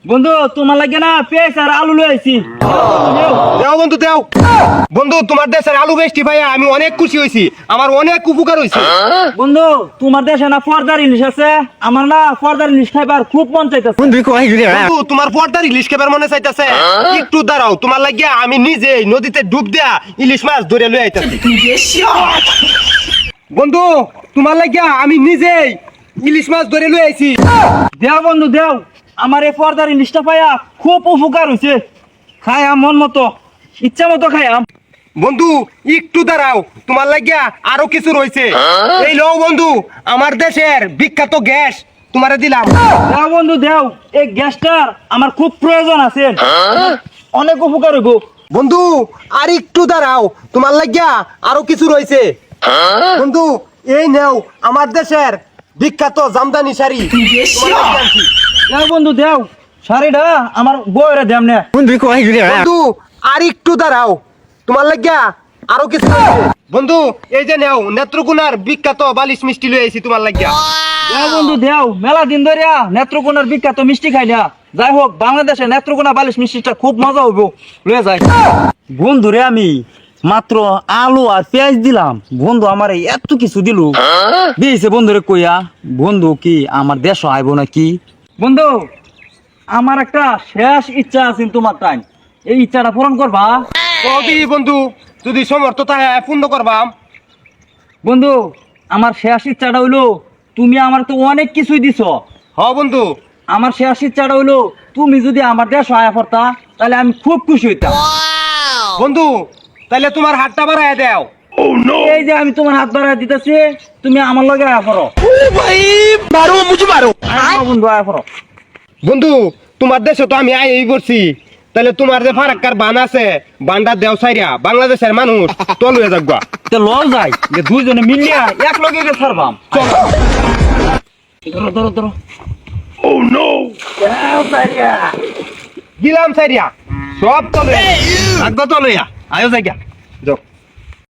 বন্ধু তোমার লাগে না পেঁয়াজ আর আলু লই আইছি। দাও বন্ধু দাও। বন্ধু তোমার দেশের আলু বেশটি ভাইয়া আমি অনেক খুশি হয়েছি, আমার অনেক উপকার হয়েছে। বন্ধু তোমার দেশে না পর্দার ইলিশ আছে, আমার না পর্দার ইলিশ খাইবার খুব মন চাইতেছে। বন্ধু তোমার পর্দার ইলিশ খাবার মনে চাইতেছে, একটু দাঁড়াও, তোমার লাগিয়া আমি নিজে নদীতে ডুব দিয়া ইলিশ মাছ ধরে লই আইতাছি। বন্ধু তোমার লাগিয়া আমি নিজেই ইলিশ মাছ ধরে লই আইছি। দেও বন্ধু দেও, আমার এই পর্দার ইলিশটা পাইয়া খুব উপকার হয়েছে। খাইয়াম মন মতো, ইচ্ছা মতো খাইয়াম। বন্ধু একটু দাঁড়াও, তোমার লাগিয়া আরো কিছু রয়েছে। এই লও বন্ধু, আমার দেশের বিখ্যাত গ্যাস তোমারে দিলাম। দেও বন্ধু দেও, এই গ্যাসটার আমার খুব প্রয়োজন আছে, অনেক উপকার হইব। বন্ধু আর একটু দাঁড়াও, তোমার লাগিয়া আরো কিছু রয়েছে। বন্ধু এই নেও আমার দেশের বিখ্যাত জামদানি শাড়ি। দেও বন্ধু দেও, শাড়িটা আমার বউয়েরা দেম না। বন্ধু আর একটু দাঁড়াও, তোমার লাগিয়া আরো কিছু রয়েছে। বন্ধু এই যে নেও নেত্রকোনার বিখ্যাত বালিশ মিষ্টি লই আইছি তোমার লাগিয়া। দেও বন্ধু দেও, মেলা দিন ধরিয়া নেত্রকোনার বিখ্যাত মিষ্টি খাই না। যাই হোক, বাংলাদেশে নেত্রকোনা বালিশ মিষ্টিটা খুব মজা হইব, লয়ে যাই। বন্ধুরে আমি মাত্র আলু আর পেঁয়াজ দিলাম, বন্ধু আমার এত কিছু দিল দিয়েছে। বন্ধুরে কইয়া, বন্ধু কি আমার দেশ আইব নাকি? বন্ধু আমার একটা শেষ ইচ্ছা আছে তোমার টাইম, এই ইচ্ছাটা পূরণ করবা? কবি বন্ধু যদি সমর্থ থাকে পূর্ণ করবাম। বন্ধু আমার শেষ ইচ্ছাটা হইলো, তুমি আমার তো অনেক কিছুই দিছ। হ বন্ধু আমার শেষ ইচ্ছাটা হইলো, তুমি যদি আমার দেশ আয়া পড়তা তাহলে আমি খুব খুশি হইতাম। বন্ধু তাইলে তোমার হাতটা বাড়ায় দাও। এই যে আমি তোমার হাত বাড়ায় দিতেছি, তুমি আমার লগে আয়া পড়ো। আয়া বন্ধু আয়া পড়ো। বন্ধু তোমার দেশে তো আমি আই করছি, তাহলে তোমার যে ফারাক্কার বান আছে বানটা দেও সাইরা বাংলাদেশের মানুষ তল হয়ে যাগবা। তে লও যাই, যে দুইজনে মিলিয়া এক লগে গিয়ে ছাড়বাম। চল। ধরো ধরো ধরো। দিলাম সাইরা সব তলে একদম তলইয়া আয়ো জায়গা যাও।